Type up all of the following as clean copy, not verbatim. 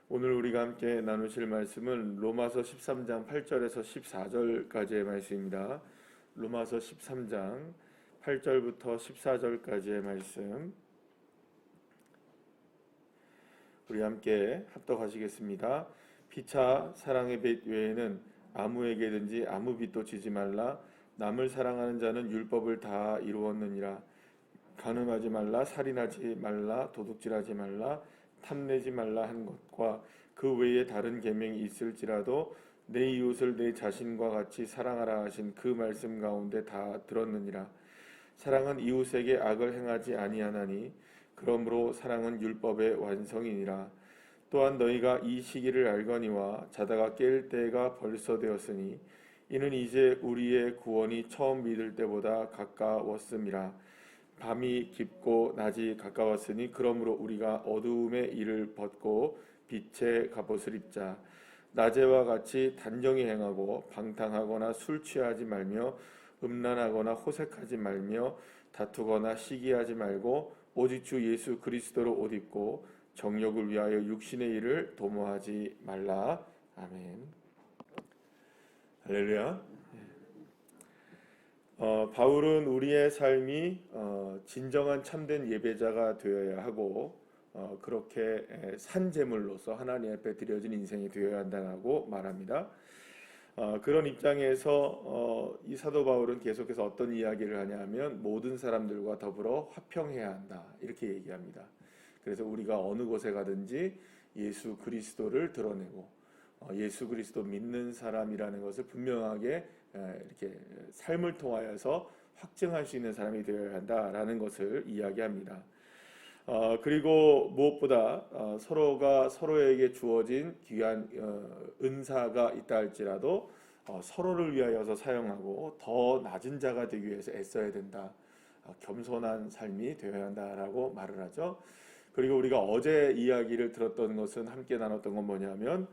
오늘 우리가 함께 나누실 말씀은 로마서 13장 8절에서 14절까지의 말씀입니다. 로마서 13장 8절부터 14절까지의 말씀 우리 함께 합독하시겠습니다. 피차 사랑의 빚 외에는 아무에게든지 아무 빚도 지지 말라. 남을 사랑하는 자는 율법을 다 이루었느니라. 간음하지 말라, 살인하지 말라, 도둑질하지 말라, 탐내지 말라 한 것과 그 외에 다른 계명이 있을지라도 내 이웃을 내 자신과 같이 사랑하라 하신 그 말씀 가운데 다 들었느니라. 사랑은 이웃에게 악을 행하지 아니하나니 그러므로 사랑은 율법의 완성이니라. 또한 너희가 이 시기를 알거니와 자다가 깰 때가 벌써 되었으니 이는 이제 우리의 구원이 처음 믿을 때보다 가까웠음이라. 밤이 깊고 낮이 가까웠으니 그러므로 우리가 어두움의 일을 벗고 빛의 갑옷을 입자. 낮에와 같이 단정히 행하고 방탕하거나 술 취하지 말며 음란하거나 호색하지 말며 다투거나 시기하지 말고 오직 주 예수 그리스도로 옷 입고 정욕을 위하여 육신의 일을 도모하지 말라. 아멘. 할렐루야. 바울은 우리의 삶이 진정한 참된 예배자가 되어야 하고 그렇게 산 제물로서 하나님 앞에 드려진 인생이 되어야 한다고 말합니다. 그런 입장에서 이 사도 바울은 계속해서 어떤 이야기를 하냐면 모든 사람들과 더불어 화평해야 한다 이렇게 얘기합니다. 그래서 우리가 어느 곳에 가든지 예수 그리스도를 드러내고 예수 그리스도 믿는 사람이라는 것을 분명하게 이렇게 삶을 통하여서 확증할 수 있는 사람이 되어야 한다라는 것을 이야기합니다. 그리고 무엇보다 서로가 서로에게 주어진 귀한 은사가 있다 할지라도 서로를 위하여서 사용하고 더 낮은 자가 되기 위해서 애써야 된다. 겸손한 삶이 되어야 한다라고 말을 하죠. 그리고 우리가 어제 이야기를 들었던 것은 함께 나눴던 건 뭐냐면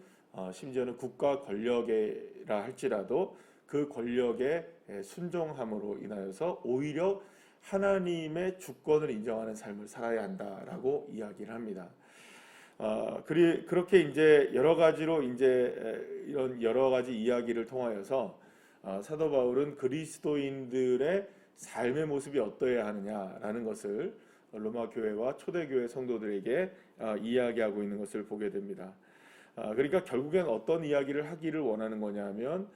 심지어는 국가 권력이라 할지라도 그 권력에 순종함으로 인하여서 오히려 하나님의 주권을 인정하는 삶을 살아야 한다라고 이야기를 합니다. 그렇게 이제 여러 가지로 이제 이런 여러 가지 이야기를 통하여서 사도 바울은 그리스도인들의 삶의 모습이 어떠해야 하느냐라는 것을 로마 교회와 초대교회 성도들에게 이야기하고 있는 것을 보게 됩니다. 그러니까 결국엔 어떤 이야기를 하기를 원하는 거냐면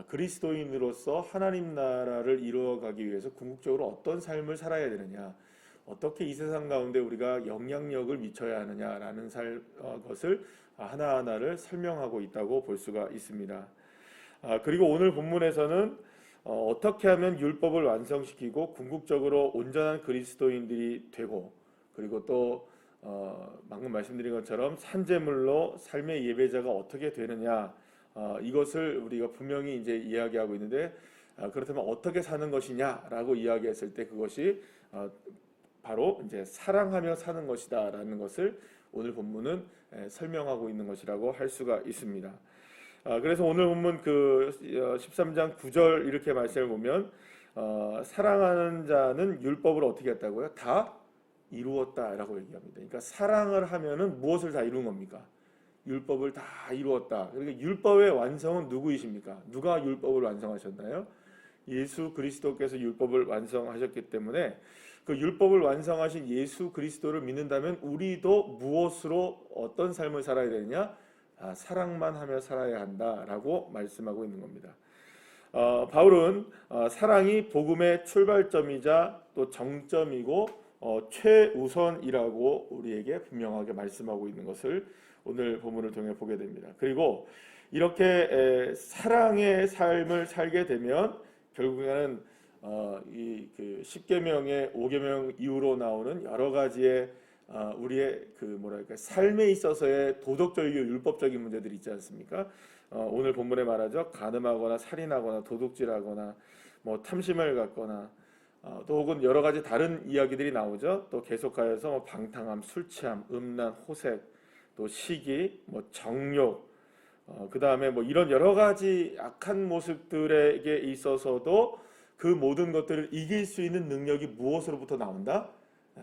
그리스도인으로서 하나님 나라를 이루어가기 위해서 궁극적으로 어떤 삶을 살아야 되느냐, 어떻게 이 세상 가운데 우리가 영향력을 미쳐야 하느냐라는 것을 하나하나를 설명하고 있다고 볼 수가 있습니다. 그리고 오늘 본문에서는 어떻게 하면 율법을 완성시키고 궁극적으로 온전한 그리스도인들이 되고 그리고 또 방금 말씀드린 것처럼 산제물로 삶의 예배자가 어떻게 되느냐 이것을 우리가 분명히 이제 이야기하고 있는데 그렇다면 어떻게 사는 것이냐라고 이야기했을 때 그것이 바로 이제 사랑하며 사는 것이다라는 것을 오늘 본문은 설명하고 있는 것이라고 할 수가 있습니다. 그래서 오늘 본문 그 13장 9절 이렇게 말씀을 보면 사랑하는 자는 율법을 어떻게 했다고요? 다 이루었다라고 얘기합니다. 그러니까 사랑을 하면은 무엇을 다 이룬 겁니까? 율법을 다 이루었다. 그러니까 율법의 완성은 누구이십니까? 누가 율법을 완성하셨나요? 예수 그리스도께서 율법을 완성하셨기 때문에 그 율법을 완성하신 예수 그리스도를 믿는다면 우리도 무엇으로 어떤 삶을 살아야 되느냐? 사랑만 하며 살아야 한다라고 말씀하고 있는 겁니다. 바울은 사랑이 복음의 출발점이자 또 정점이고 최우선이라고 우리에게 분명하게 말씀하고 있는 것을 오늘 본문을 통해 보게 됩니다. 그리고 이렇게 사랑의 삶을 살게 되면 결국에는 이 그 10계명의 5계명 이후로 나오는 여러 가지의 우리의 그 뭐랄까 삶에 있어서의 도덕적이고 율법적인 문제들이 있지 않습니까? 오늘 본문에 말하죠. 간음하거나 살인하거나 도둑질하거나 뭐 탐심을 갖거나 또 혹은 여러 가지 다른 이야기들이 나오죠. 또 계속하여서 뭐 방탕함, 술 취함, 음란, 호색, 또 시기, 뭐 정욕, 그 다음에 뭐 이런 여러 가지 악한 모습들에게 있어서도 그 모든 것들을 이길 수 있는 능력이 무엇으로부터 나온다?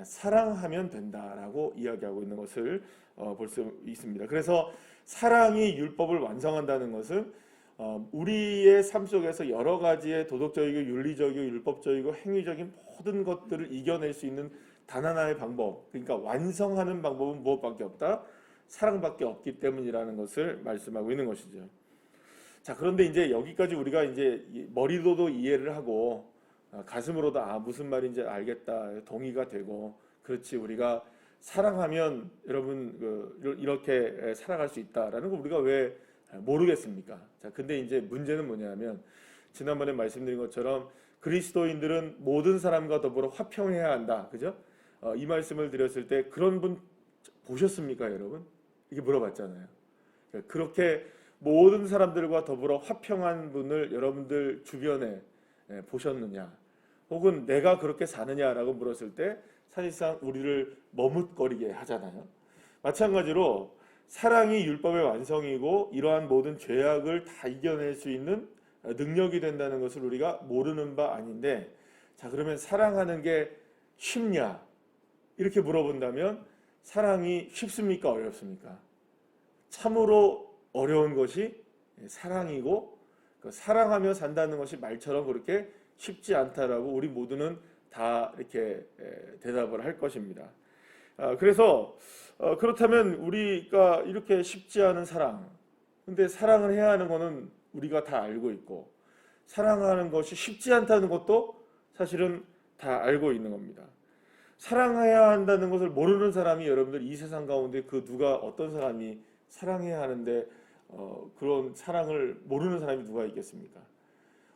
사랑하면 된다라고 이야기하고 있는 것을 볼 수 있습니다. 그래서 사랑이 율법을 완성한다는 것은 우리의 삶 속에서 여러 가지의 도덕적이고 윤리적이고 율법적이고 행위적인 모든 것들을 이겨낼 수 있는 단 하나의 방법, 그러니까 완성하는 방법은 무엇밖에 없다? 사랑밖에 없기 때문이라는 것을 말씀하고 있는 것이죠. 자, 그런데 이제 여기까지 우리가 이제 머리로도 이해를 하고 가슴으로도 무슨 말인지 알겠다, 동의가 되고, 그렇지, 우리가 사랑하면 여러분 이렇게 살아갈 수 있다라는 거 우리가 왜 모르겠습니까? 자, 근데 이제 문제는 뭐냐면 지난번에 말씀드린 것처럼 그리스도인들은 모든 사람과 더불어 화평해야 한다, 그죠? 이 말씀을 드렸을 때 그런 분 보셨습니까, 여러분? 이게 물어봤잖아요. 그렇게 모든 사람들과 더불어 화평한 분을 여러분들 주변에 보셨느냐? 혹은 내가 그렇게 사느냐라고 물었을 때 사실상 우리를 머뭇거리게 하잖아요. 마찬가지로 사랑이 율법의 완성이고 이러한 모든 죄악을 다 이겨낼 수 있는 능력이 된다는 것을 우리가 모르는 바 아닌데, 자, 그러면 사랑하는 게 쉽냐? 이렇게 물어본다면 사랑이 쉽습니까? 어렵습니까? 참으로 어려운 것이 사랑이고, 사랑하며 산다는 것이 말처럼 그렇게 쉽지 않다라고 우리 모두는 다 이렇게 대답을 할 것입니다. 그래서 그렇다면 우리가 이렇게 쉽지 않은 사랑, 근데 사랑을 해야 하는 것은 우리가 다 알고 있고, 사랑하는 것이 쉽지 않다는 것도 사실은 다 알고 있는 겁니다. 사랑해야 한다는 것을 모르는 사람이 여러분들 이 세상 가운데 그 누가 어떤 사람이 사랑해야 하는데 그런 사랑을 모르는 사람이 누가 있겠습니까?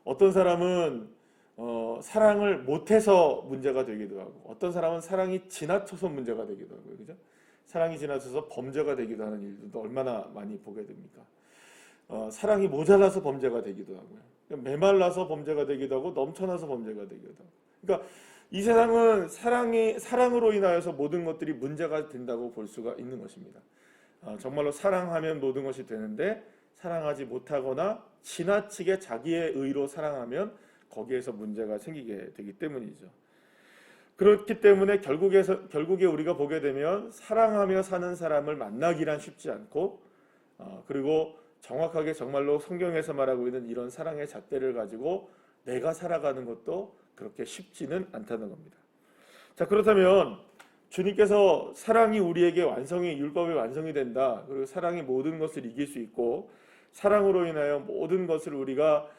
어떤 사람은 사랑을 못해서 문제가 되기도 하고, 어떤 사람은 사랑이 지나쳐서 문제가 되기도 하고요, 그죠? 사랑이 지나쳐서 범죄가 되기도 하는 일들도 얼마나 많이 보게 됩니까? 사랑이 모자라서 범죄가 되기도 하고요, 메말라서 범죄가 되기도 하고, 넘쳐나서 범죄가 되기도 하고. 그러니까 이 세상은 사랑으로 인하여서 모든 것들이 문제가 된다고 볼 수가 있는 것입니다. 정말로 사랑하면 모든 것이 되는데, 사랑하지 못하거나 지나치게 자기의 의로 사랑하면 거기에서 문제가 생기게 되기 때문이죠. 그렇기 때문에 결국에 우리가 보게 되면 사랑하며 사는 사람을 만나기란 쉽지 않고, 그리고 정확하게 정말로 성경에서 말하고 있는 이런 사랑의 잣대를 가지고 내가 살아가는 것도 그렇게 쉽지는 않다는 겁니다. 자, 그렇다면 주님께서 사랑이 우리에게 율법의 완성이 된다, 그리고 사랑이 모든 것을 이길 수 있고, 사랑으로 인하여 모든 것을 우리가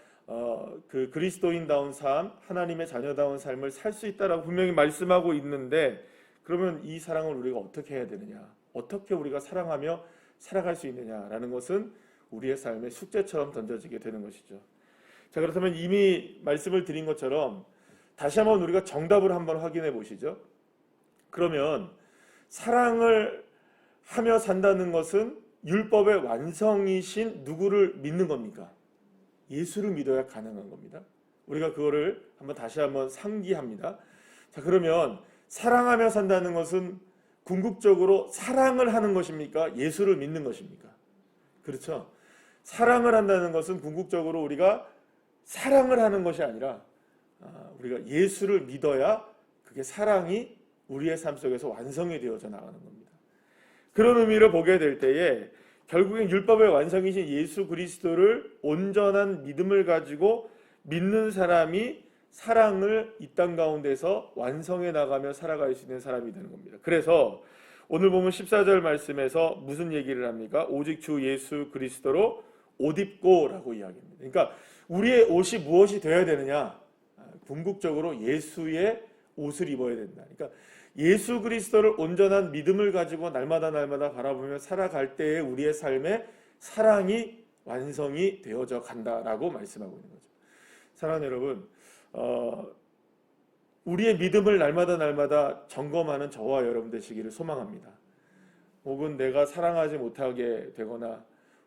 그 그리스도인다운 삶, 하나님의 자녀다운 삶을 살 수 있다라고 분명히 말씀하고 있는데, 그러면 이 사랑을 우리가 어떻게 해야 되느냐, 어떻게 우리가 사랑하며 살아갈 수 있느냐라는 것은 우리의 삶의 숙제처럼 던져지게 되는 것이죠. 자, 그렇다면 이미 말씀을 드린 것처럼 다시 한번 우리가 정답을 한번 확인해 보시죠. 그러면 사랑을 하며 산다는 것은 율법의 완성이신 누구를 믿는 겁니까? 예수를 믿어야 가능한 겁니다. 우리가 그거를 다시 한번 상기합니다. 자, 그러면 사랑하며 산다는 것은 궁극적으로 사랑을 하는 것입니까? 예수를 믿는 것입니까? 그렇죠. 사랑을 한다는 것은 궁극적으로 우리가 사랑을 하는 것이 아니라 우리가 예수를 믿어야 그게 사랑이 우리의 삶 속에서 완성이 되어져 나가는 겁니다. 그런 의미를 보게 될 때에 결국엔 율법의 완성이신 예수 그리스도를 온전한 믿음을 가지고 믿는 사람이 사랑을 이 땅 가운데서 완성해 나가며 살아갈 수 있는 사람이 되는 겁니다. 그래서 오늘 보면 14절 말씀에서 무슨 얘기를 합니까? 오직 주 예수 그리스도로 옷 입고 라고 이야기합니다. 그러니까 우리의 옷이 무엇이 되어야 되느냐? 궁극적으로 예수의 옷을 입어야 된다. 그러니까 예수 그리스도를 온전한 믿음을 가지고 날마다 바라보며 살아갈 때에 우리의 삶에 사랑이 완성이 되어져 간다라고 말씀하고 있는 거죠. 사랑하는 여러분, 우리의 믿음을 날마다 점검하는 저와 여러분 되시기를 소망합니다. 혹은 내가 사랑하지 못하게 되거나,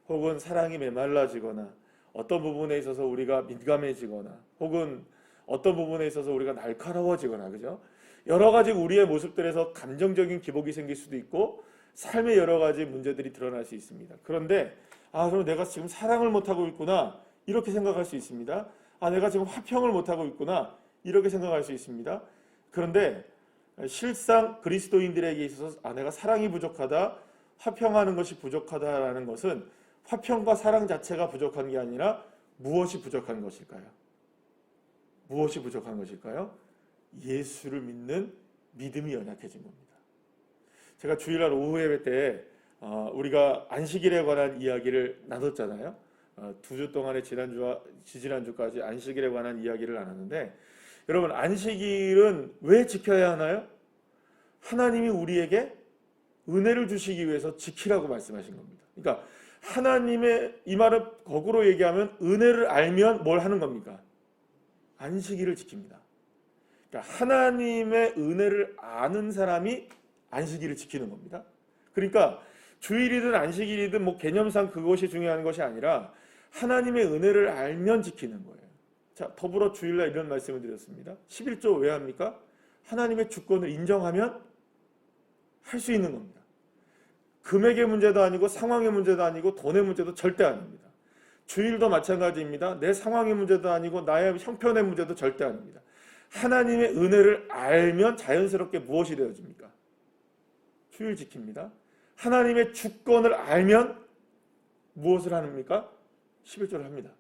혹은 사랑이 메말라지거나, 어떤 부분에 있어서 우리가 민감해지거나, 혹은 어떤 부분에 있어서 우리가 날카로워지거나, 그죠? 여러 가지 우리의 모습들에서 감정적인 기복이 생길 수도 있고, 삶의 여러 가지 문제들이 드러날 수 있습니다. 그런데 그럼 내가 지금 사랑을 못하고 있구나, 이렇게 생각할 수 있습니다. 내가 지금 화평을 못하고 있구나, 이렇게 생각할 수 있습니다. 그런데 실상 그리스도인들에게 있어서 내가 사랑이 부족하다, 화평하는 것이 부족하다라는 것은 화평과 사랑 자체가 부족한 게 아니라 무엇이 부족한 것일까요? 무엇이 부족한 것일까요? 예수를 믿는 믿음이 연약해진 겁니다. 제가 주일날 오후 예배 때 우리가 안식일에 관한 이야기를 나눴잖아요. 2주 동안의 지난주와 지지난주까지 안식일에 관한 이야기를 나눴는데, 여러분, 안식일은 왜 지켜야 하나요? 하나님이 우리에게 은혜를 주시기 위해서 지키라고 말씀하신 겁니다. 그러니까 하나님의, 이 말은 거꾸로 얘기하면 은혜를 알면 뭘 하는 겁니까? 안식일을 지킵니다. 그러니까 하나님의 은혜를 아는 사람이 안식일을 지키는 겁니다. 그러니까 주일이든 안식일이든 뭐 개념상 그것이 중요한 것이 아니라 하나님의 은혜를 알면 지키는 거예요. 자, 더불어 주일날 이런 말씀을 드렸습니다. 11조 왜 합니까? 하나님의 주권을 인정하면 할 수 있는 겁니다. 금액의 문제도 아니고 상황의 문제도 아니고 돈의 문제도 절대 아닙니다. 주일도 마찬가지입니다. 내 상황의 문제도 아니고 나의 형편의 문제도 절대 아닙니다. 하나님의 은혜를 알면 자연스럽게 무엇이 되어집니까? 주일 지킵니다. 하나님의 주권을 알면 무엇을 합니까? 11조를 합니다.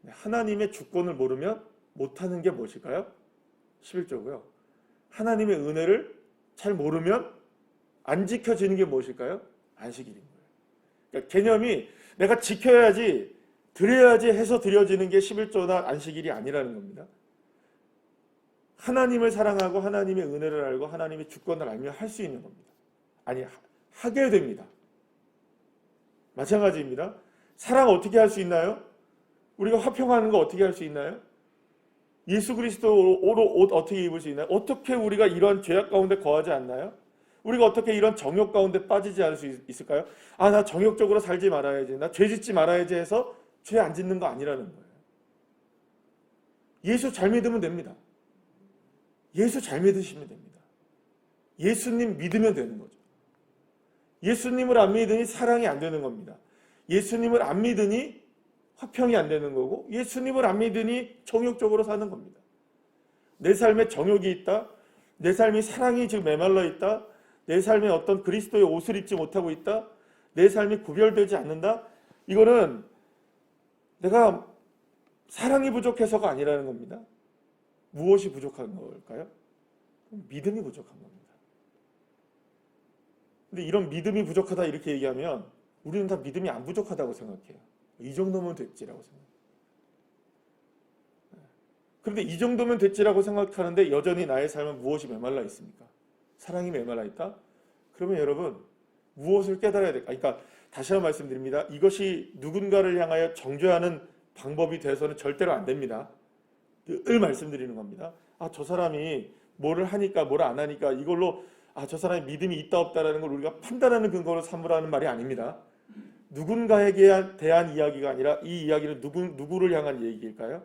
하나님의 주권을 모르면 못하는 게 무엇일까요? 11조고요. 하나님의 은혜를 잘 모르면 안 지켜지는 게 무엇일까요? 안식일인 거예요. 그러니까 개념이 내가 지켜야지, 드려야지 해서 드려지는 게 11조나 안식일이 아니라는 겁니다. 하나님을 사랑하고 하나님의 은혜를 알고 하나님의 주권을 알면 할 수 있는 겁니다. 아니, 하게 됩니다. 마찬가지입니다. 사랑 어떻게 할 수 있나요? 우리가 화평하는 거 어떻게 할 수 있나요? 예수 그리스도로 옷 어떻게 입을 수 있나요? 어떻게 우리가 이런 죄악 가운데 거하지 않나요? 우리가 어떻게 이런 정욕 가운데 빠지지 않을 수 있을까요? 아, 나 정욕적으로 살지 말아야지, 나 죄 짓지 말아야지 해서 죄 안 짓는 거 아니라는 거예요. 예수 잘 믿으면 됩니다. 예수 잘 믿으시면 됩니다. 예수님 믿으면 되는 거죠. 예수님을 안 믿으니 사랑이 안 되는 겁니다. 예수님을 안 믿으니 화평이 안 되는 거고, 예수님을 안 믿으니 정욕적으로 사는 겁니다. 내 삶에 정욕이 있다, 내 삶이 사랑이 지금 메말라 있다, 내 삶에 어떤 그리스도의 옷을 입지 못하고 있다, 내 삶이 구별되지 않는다, 이거는 내가 사랑이 부족해서가 아니라는 겁니다. 무엇이 부족한 걸까요? 믿음이 부족한 겁니다. 근데 이런 믿음이 부족하다 이렇게 얘기하면 우리는 다 믿음이 안 부족하다고 생각해요. 이 정도면 됐지라고 생각해요. 그런데 이 정도면 됐지라고 생각하는데 여전히 나의 삶은 무엇이 메말라 있습니까? 사랑이 메말라 있다? 그러면 여러분, 무엇을 깨달아야 될까? 그러니까 다시 한번 말씀드립니다. 이것이 누군가를 향하여 정죄하는 방법이 돼서는 절대로 안 됩니다. 늘 말씀드리는 겁니다. 아, 저 사람이 뭐를 하니까 뭘 안 하니까 이걸로 저 사람이 믿음이 있다 없다라는 걸 우리가 판단하는 근거로 삼으라는 말이 아닙니다. 누군가에게 대한 이야기가 아니라 이 이야기는 누구를 향한 얘기일까요?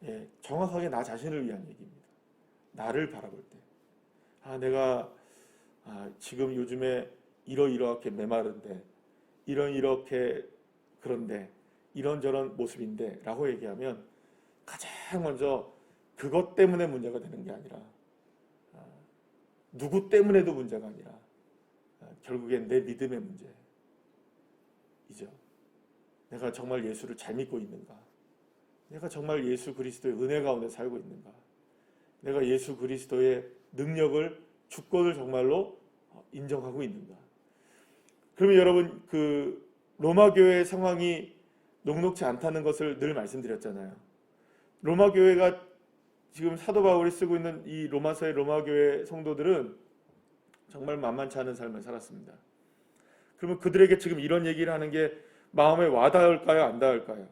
예, 정확하게 나 자신을 위한 얘기입니다. 나를 바라볼 때, 내가 지금 요즘에 이러이러하게 메마른데, 이렇게 그런데, 이런저런 모습인데 라고 얘기하면 가장 먼저 그것 때문에 문제가 되는 게 아니라, 누구 때문에도 문제가 아니라 결국엔 내 믿음의 문제이죠. 내가 정말 예수를 잘 믿고 있는가? 내가 정말 예수 그리스도의 은혜 가운데 살고 있는가? 내가 예수 그리스도의 능력을, 주권을 정말로 인정하고 있는가? 그러면 여러분, 그 로마 교회의 상황이 녹록지 않다는 것을 늘 말씀드렸잖아요. 로마 교회가 지금 사도 바울이 쓰고 있는 이 로마서의 로마 교회 성도들은 정말 만만치 않은 삶을 살았습니다. 그러면 그들에게 지금 이런 얘기를 하는 게 마음에 와닿을까요? 안 닿을까요?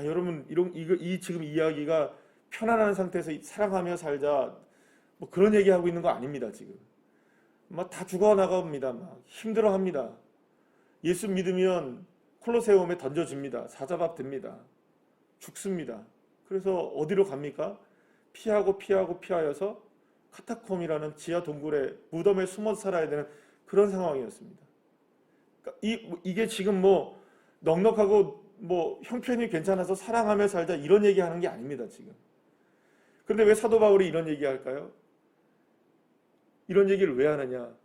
여러분, 이 지금 이야기가 편안한 상태에서 사랑하며 살자, 뭐 그런 얘기하고 있는 거 아닙니다. 지금 막 다 죽어나갑니다. 막 힘들어합니다. 예수 믿으면 콜로세움에 던져집니다. 사자밥 됩니다. 죽습니다. 그래서 어디로 갑니까? 피하여서 카타콤이라는 지하 동굴에 무덤에 숨어서 살아야 되는 그런 상황이었습니다. 그러니까 이게 지금 뭐 넉넉하고 뭐 형편이 괜찮아서 사랑하며 살자 이런 얘기하는 게 아닙니다. 지금. 그런데 왜 사도 바울이 이런 얘기할까요? 이런 얘기를 왜 하느냐?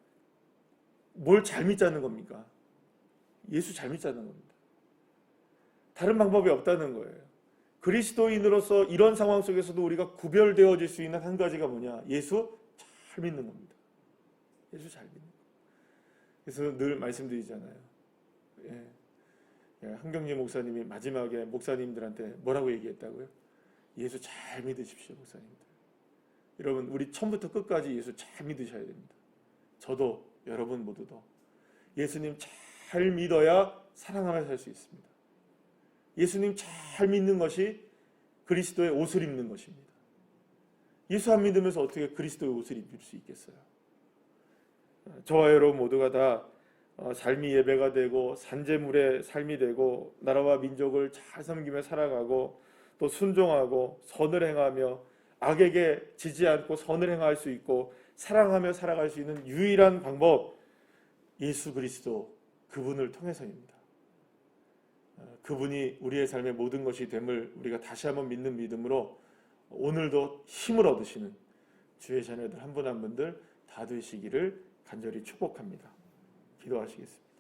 뭘 잘 믿자는 겁니까? 예수 잘 믿자는 겁니다. 다른 방법이 없다는 거예요. 그리스도인으로서 이런 상황 속에서도 우리가 구별되어질 수 있는 한 가지가 뭐냐? 예수 잘 믿는 겁니다. 예수 잘 믿는 거. 그래서 늘 말씀드리잖아요. 한경재 목사님이 마지막에 목사님들한테 뭐라고 얘기했다고요? 예수 잘 믿으십시오, 목사님들. 여러분, 우리 처음부터 끝까지 예수 잘 믿으셔야 됩니다. 저도, 여러분 모두도 예수님 잘 믿어야 사랑하며 살 수 있습니다. 예수님 잘 믿는 것이 그리스도의 옷을 입는 것입니다. 예수 안 믿으면서 어떻게 그리스도의 옷을 입을 수 있겠어요? 저와 여러분 모두가 다 삶이 예배가 되고 산재물의 삶이 되고 나라와 민족을 잘 섬기며 살아가고 또 순종하고 선을 행하며 악에게 지지 않고 선을 행할 수 있고 사랑하며 살아갈 수 있는 유일한 방법, 예수 그리스도 그분을 통해서입니다. 그분이 우리의 삶의 모든 것이 됨을 우리가 다시 한번 믿는 믿음으로 오늘도 힘을 얻으시는 주의 자녀들 한 분 한 분들 다 되시기를 간절히 축복합니다. 기도하시겠습니다.